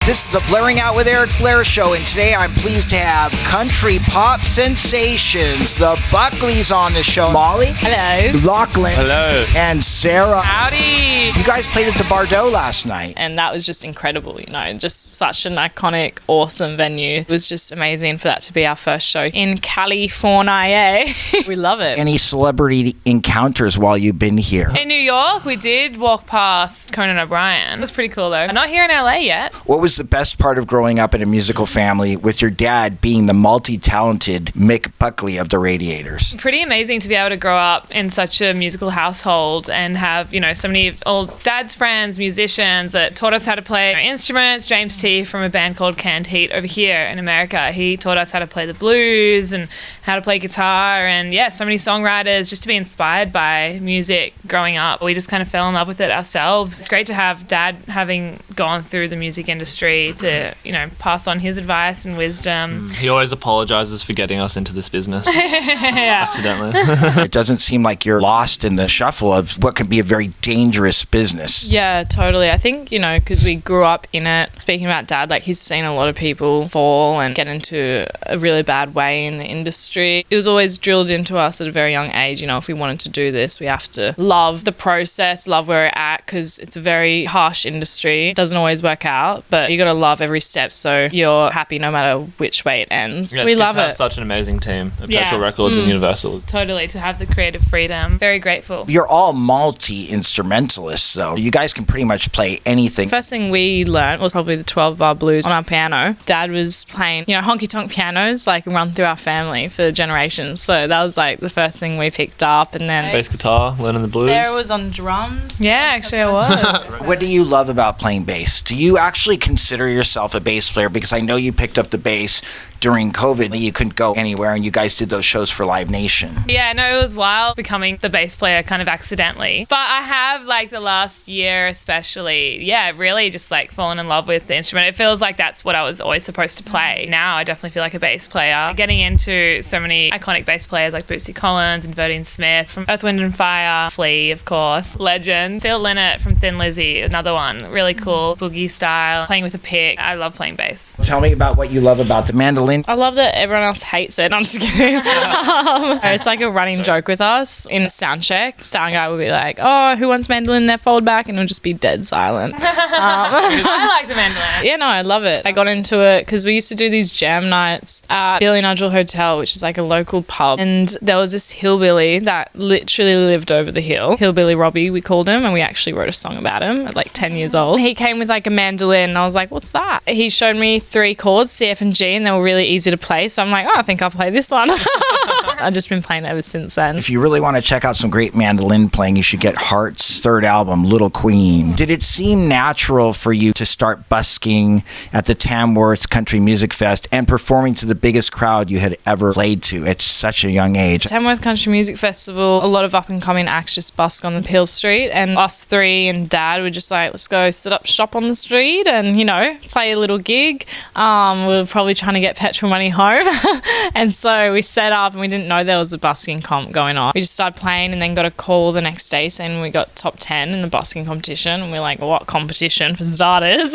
This is the Blairing Out with Eric Blair show, and today I'm pleased to have country pop sensations, the Buckleys, on the show. Molly. Hello. Lachlan. Hello. And Sarah. Howdy. You guys played at the Bordeaux last night. And that was just incredible, just such an iconic, awesome venue. It was just amazing for that to be our first show in California. We love it. Any celebrity encounters while you've been here? In New York, we did walk past Conan O'Brien. It was pretty cool, though. Not here in LA yet. What was the best part of growing up in a musical family with your dad being the multi-talented Mick Buckley of the Radiators? Pretty amazing to be able to grow up in such a musical household and have, so many old dad's friends, musicians that taught us how to play instruments. James T from a band called Canned Heat over here in America, he taught us how to play the blues and how to play guitar, and so many songwriters, just to be inspired by music growing up. We just kind of fell in love with it ourselves. It's great to have dad having gone through the music industry to, pass on his advice and wisdom. He always apologizes for getting us into this business. Accidentally. It doesn't seem like you're lost in the shuffle of what can be a very dangerous business. Yeah, totally. I think, because we grew up in it. Speaking about dad, he's seen a lot of people fall and get into a really bad way in the industry. It was always drilled into us at a very young age, if we wanted to do this, we have to love the process, love where we're at, because it's a very harsh industry. It doesn't always work out, but you got to love every step so you're happy no matter which way it ends. Yeah, we love to have it. Such an amazing team at Petrol Records and Universal. Totally, to have the creative freedom. Very grateful. You're all multi-instrumentalists, though. You guys can pretty much play anything. First thing we learned was probably the 12-bar blues on our piano. Dad was playing, honky-tonk pianos, run through our family for generations. So that was the first thing we picked up, and then bass guitar, learning the blues. Sarah was on drums. Yeah, actually I was. What do you love about playing bass? Do you actually consider yourself a bass player? Because I know you picked up the bass during COVID. You couldn't go anywhere, and you guys did those shows for Live Nation. Yeah, no, it was wild becoming the bass player kind of accidentally. But I have, the last year especially, really just, fallen in love with the instrument. It feels like that's what I was always supposed to play. Now I definitely feel like a bass player. Getting into so many iconic bass players like Bootsy Collins and Verdine Smith from Earth, Wind and Fire, Flea, of course, legend. Phil Lynott from Thin Lizzy, another one, really cool, boogie style, playing with a pick. I love playing bass. Tell me about what you love about the mandolin. I love that everyone else hates it. I'm just kidding. It's a running joke with us. In sound check, sound guy will be like, "Oh, who wants mandolin in their fold back?" And it'll just be dead silent. I like the mandolin. Yeah, no, I love it. I got into it because we used to do these jam nights at Billy Nigel Hotel, which is a local pub. And there was this hillbilly that literally lived over the hill. Hillbilly Robbie, we called him, and we actually wrote a song about him at 10 years old. He came with a mandolin, and I was like, "What's that?" He showed me 3 chords, C, F, and G, and they were really easy to play. So I'm like, "Oh, I think I'll play this one." I've just been playing ever since then. If you really want to check out some great mandolin playing, you should get Hart's third album, Little Queen. Did it seem natural for you to start busking at the Tamworth Country Music Fest and performing to the biggest crowd you had ever played to at such a young age? Tamworth Country Music Festival, a lot of up-and-coming acts just busk on the Peel Street, and us 3 and Dad were just let's go set up shop on the street and, play a little gig. We were probably trying to get petrol money home. And so we set up, and we didn't know there was a busking comp going on. We just started playing and then got a call the next day saying we got top 10 in the busking competition. And we're like, what competition for starters?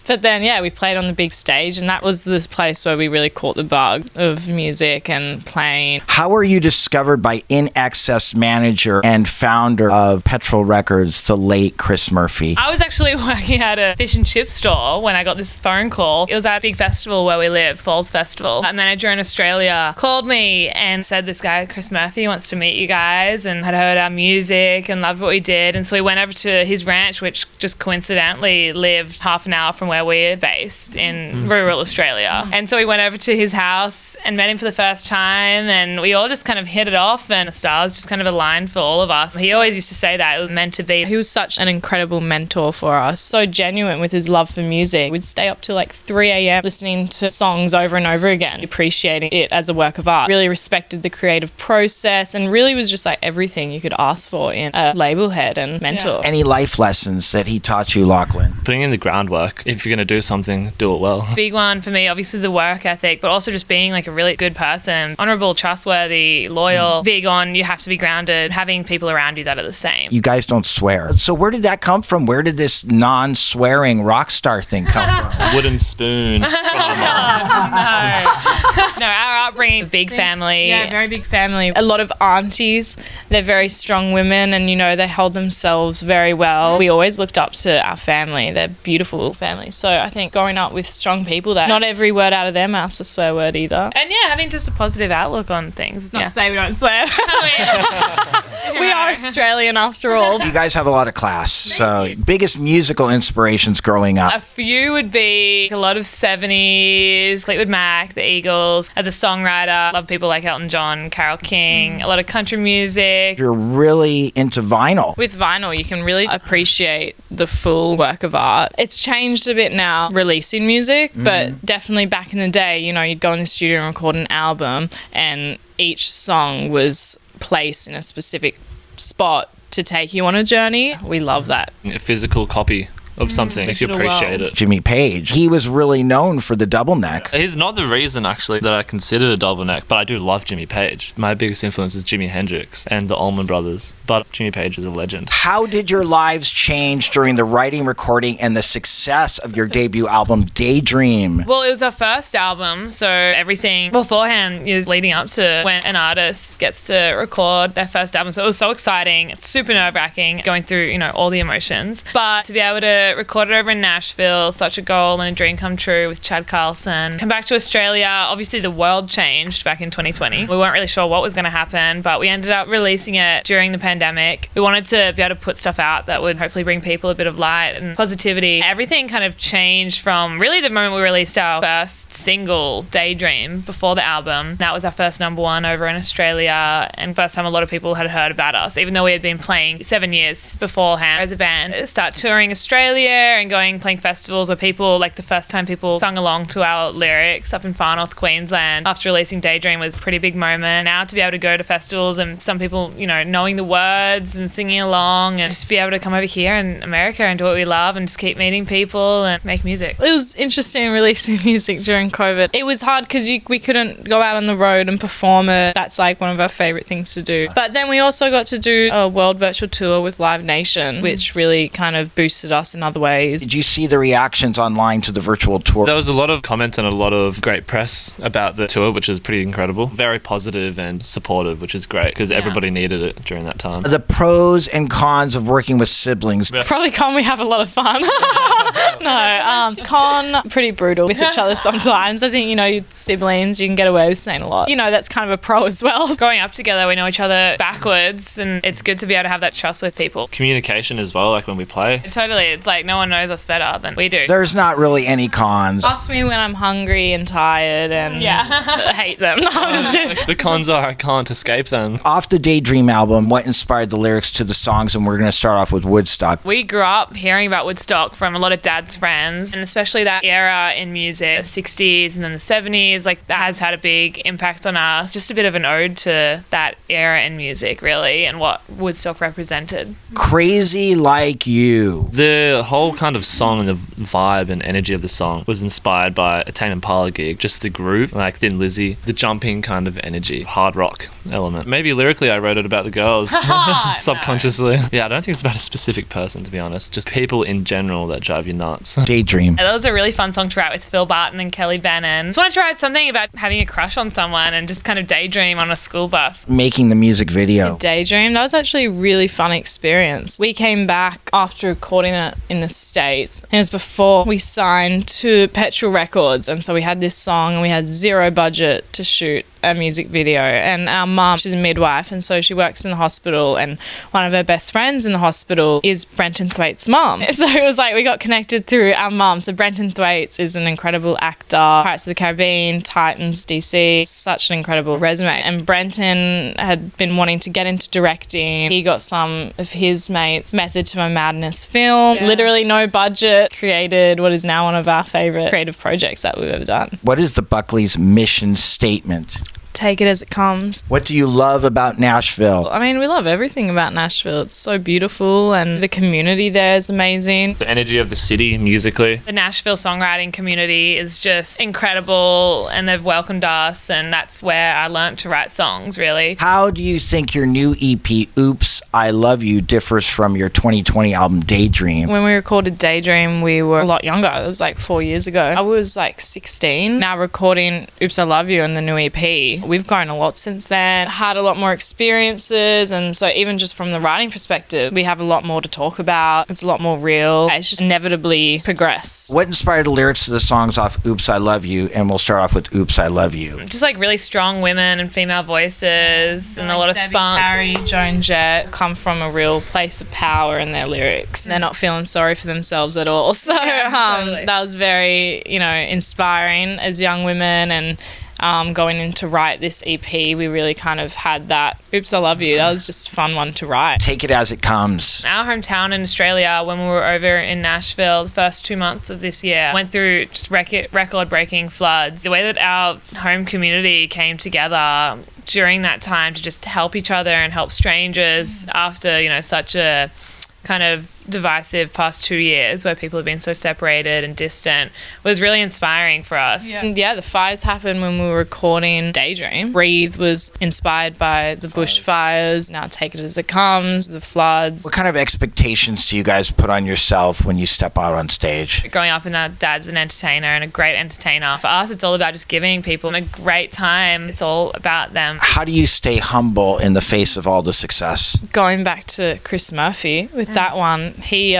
But then, we played on the big stage, and that was this place where we really caught the bug of music and playing. How were you discovered by INXS manager and founder of Petrol Records, the late Chris Murphy? I was actually working at a fish and chip store when I got this phone call. It was at a big festival where we live, Falls Festival. A manager in Australia called me and said, "This guy, Chris Murphy, wants to meet you guys," and had heard our music and loved what we did. And so we went over to his ranch, which just coincidentally lived half an hour from where we're based in rural Australia. And so we went over to his house and met him for the first time, and we all just kind of hit it off, and the stars just kind of aligned for all of us. He always used to say that it was meant to be. He was such an incredible mentor for us, so genuine with his love for music. We'd stay up till 3 a.m. listening to songs over and over again, appreciating it as a work of art, really respecting respected the creative process, and really was just like everything you could ask for in a label head and mentor. Any life lessons that he taught you, Lachlan? Putting in the groundwork. If you're going to do something, do it well. Big one for me, obviously the work ethic, but also just being like a really good person, honorable, trustworthy, loyal, big on you have to be grounded, having people around you that are the same. You guys don't swear. So where did that come from? Where did this non-swearing rock star thing come from? Wooden spoon from my mom. No, our upbringing, big family. Yeah, very big family. A lot of aunties. They're very strong women, and they hold themselves very well. We always looked up to our family. They're beautiful family. So I think growing up with strong people, that not every word out of their mouth's a swear word either. And having just a positive outlook on things. Not to say we don't swear. We are Australian after all. You guys have a lot of class. So biggest musical inspirations growing up? A few would be a lot of 70s, Fleetwood Mac, the Eagles. As a songwriter, love people like Elton John, Carole King, a lot of country music. You're really into vinyl. With vinyl, you can really appreciate the full work of art. It's changed a bit now, releasing music, but definitely back in the day, you'd go in the studio and record an album, and each song was placed in a specific spot to take you on a journey. We love that. A physical copy of something makes you digital appreciate world. it. Jimmy Page, he was really known for the double neck. He's not the reason, actually, that I considered a double neck, but I do love Jimmy Page. My biggest influence is Jimi Hendrix and the Allman Brothers, but Jimmy Page is a legend. How did your lives change during the writing, recording, and the success of your debut album, Daydream? Well, it was our first album, so everything beforehand is leading up to when an artist gets to record their first album. So it was so exciting. It's super nerve-wracking going through, all the emotions. But to be able to record it over in Nashville, such a goal and a dream come true with Chad Carlson. Come back to Australia. Obviously, the world changed back in 2020. We weren't really sure what was going to happen, but we ended up releasing it during the pandemic. We wanted to be able to put stuff out that would hopefully bring people a bit of light and positivity. Everything kind of changed from really the moment we released our first single, Daydream, before the album. That was our first number one over in Australia, and first time a lot of people had heard about us, even though we had been playing 7 years beforehand as a band. Start touring Australia and playing festivals where people, like the first time people sung along to our lyrics up in Far North Queensland after releasing Daydream was a pretty big moment. Now to be able to go to festivals and some people, knowing the words and singing along, and just be able to come over here in America and do what we love and just keep meeting people and make music. It was interesting releasing music during COVID. It was hard because we couldn't go out on the road and perform it. That's like one of our favourite things to do. But then we also got to do a world virtual tour with Live Nation, which really kind of boosted us in other ways. Did you see the reactions online to the virtual tour? There was a lot of comments and a lot of great press about the tour, which is pretty incredible. Very positive and supportive, which is great because everybody needed it during that time. The pros and cons of working with siblings. Probably con, we have a lot of fun. No, con, pretty brutal with each other sometimes. I think, siblings, you can get away with saying a lot. That's kind of a pro as well. Growing up together, we know each other backwards, and it's good to be able to have that trust with people. Communication as well, like when we play. Totally. It's like no one knows us better than we do. There's not really any cons. Ask me when I'm hungry and tired and I hate them. No, I'm just kidding. The cons are I can't escape them. Off the Daydream album, what inspired the lyrics to the songs? And we're going to start off with Woodstock. We grew up hearing about Woodstock from a lot of Dad's friends, and especially that era in music, the 60s and then the 70s, like that has had a big impact on us. Just a bit of an ode to that era in music, really, and what Woodstock represented. Crazy Like You. The whole kind of song and the vibe and energy of the song was inspired by a Tame Impala gig. Just the groove, like Thin Lizzy, the jumping kind of energy, hard rock element. Maybe lyrically I wrote it about the girls subconsciously. No. Yeah, I don't think it's about a specific person, to be honest. Just people in general that drive you nuts. Daydream. That was a really fun song to write with Phil Barton and Kelly Bannon. Just wanted to write something about having a crush on someone and just kind of daydream on a school bus. Making the music video. Daydream, that was actually a really fun experience. We came back after recording it in the States. It was before we signed to Petrol Records, and so we had this song and we had zero budget to shoot a music video. And our mum, she's a midwife, and so she works in the hospital, and one of her best friends in the hospital is Brenton Thwaites' mum. So it was like we got connected through our mum. So Brenton Thwaites is an incredible actor, Pirates of the Caribbean, Titans, DC, such an incredible resume. And Brenton had been wanting to get into directing. He got some of his mates' Method to My Madness film. Literally no budget, created what is now one of our favourite creative projects that we've ever done. What is the Buckleys mission statement? take it as it comes. What do you love about Nashville? I mean, we love everything about Nashville. It's so beautiful, and the community there is amazing. The energy of the city musically. The Nashville songwriting community is just incredible, and they've welcomed us, and that's where I learnt to write songs, really. How do you think your new EP, Oops, I Love You, differs from your 2020 album, Daydream? When we recorded Daydream, we were a lot younger. It was like 4 years ago. I was like 16. Now recording Oops, I Love You and the new EP, we've grown a lot since then, had a lot more experiences, and so even just from the writing perspective, we have a lot more to talk about. It's a lot more real. It's just inevitably progress. What inspired the lyrics to the songs off Oops, I Love You? And we'll start off with Oops, I Love You. Just like really strong women and female voices, and a lot of spunk. Harry, Joan Jett come from a real place of power in their lyrics. They're not feeling sorry for themselves at all. So totally. that was very, inspiring as young women, and going in to write this EP, we really kind of had that Oops, I Love You. That was just a fun one to write. Take it as it comes. Our hometown in Australia, when we were over in Nashville the first 2 months of this year, went through just record-breaking floods. The way that our home community came together during that time to just help each other and help strangers after, such a kind of divisive past 2 years where people have been so separated and distant was really inspiring for us. Yeah, the fires happened when we were recording Daydream. Breathe was inspired by the bushfires. Now Take It As It Comes, the floods. What kind of expectations do you guys put on yourself when you step out on stage? Growing up, and our dad's an entertainer and a great entertainer. For us, it's all about just giving people a great time. It's all about them. How do you stay humble in the face of all the success? Going back to Chris Murphy with that one, he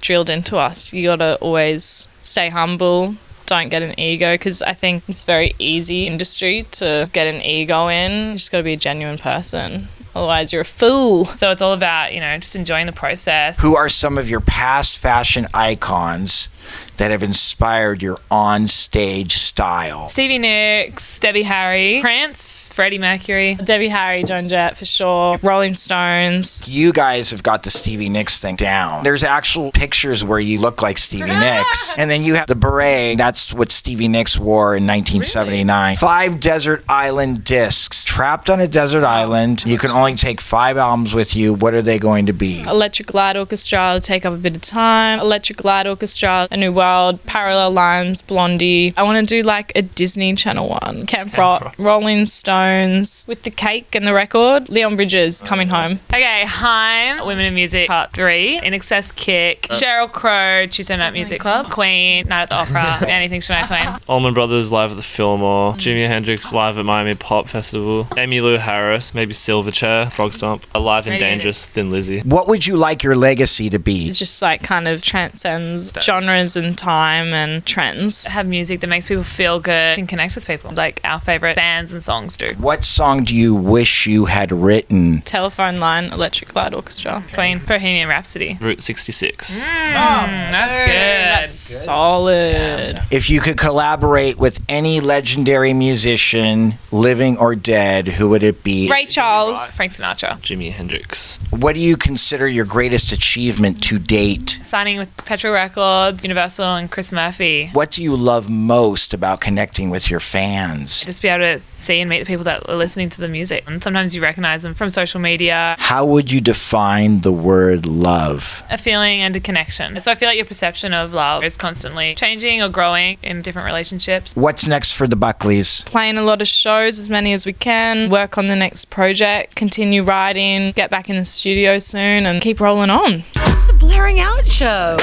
drilled into us. You gotta always stay humble, don't get an ego, because I think it's very easy industry to get an ego in. You just gotta be a genuine person, otherwise you're a fool. So it's all about just enjoying the process. Who are some of your past fashion icons that have inspired your on-stage style? Stevie Nicks, Debbie Harry, Prince, Freddie Mercury. Debbie Harry, Joan Jett for sure, Rolling Stones. You guys have got the Stevie Nicks thing down. There's actual pictures where you look like Stevie Nicks. And then you have the beret. That's what Stevie Nicks wore in 1979. Really? 5 desert island discs. Trapped on a desert island. You can only take 5 albums with you. What are they going to be? Electric Light Orchestra, Take Up a Bit of Time. Electric Light Orchestra, A New World, Parallel Lines, Blondie. I want to do like a Disney Channel one. Camp Rock, Rolling Stones, With the Cake and the Record, Leon Bridges, Coming Home. Okay, Haim, Women in Music Part 3, INXS Kick, Sheryl Crow, Tuesday Night Music Club, Queen, Night at the Opera, Anything Shania Twain. Allman Brothers live at the Fillmore, Jimi Hendrix live at Miami Pop Festival, Emmylou Harris, maybe Silverchair, Frog Stomp, Alive and Dangerous, Thin Lizzy. What would you like your legacy to be? It's just like kind of transcends genres and time and trends. Have music that makes people feel good and connect with people, like our favourite bands and songs do. What song do you wish you had written? Telephone Line, Electric Light Orchestra. Queen, Bohemian Rhapsody. Route 66. That's good. That's solid. If you could collaborate with any legendary musician, living or dead, who would it be? Ray Charles. Frank Sinatra. Jimi Hendrix. What do you consider your greatest achievement to date? Signing with Petrol Records, Universal, and Chris Murphy. What do you love most about connecting with your fans? Just be able to see and meet the people that are listening to the music. And sometimes you recognize them from social media. How would you define the word love? A feeling and a connection. So I feel like your perception of love is constantly changing or growing in different relationships. What's next for the Buckleys? Playing a lot of shows, as many as we can, work on the next project, continue writing, get back in the studio soon, and keep rolling on. The Blairing Out Show.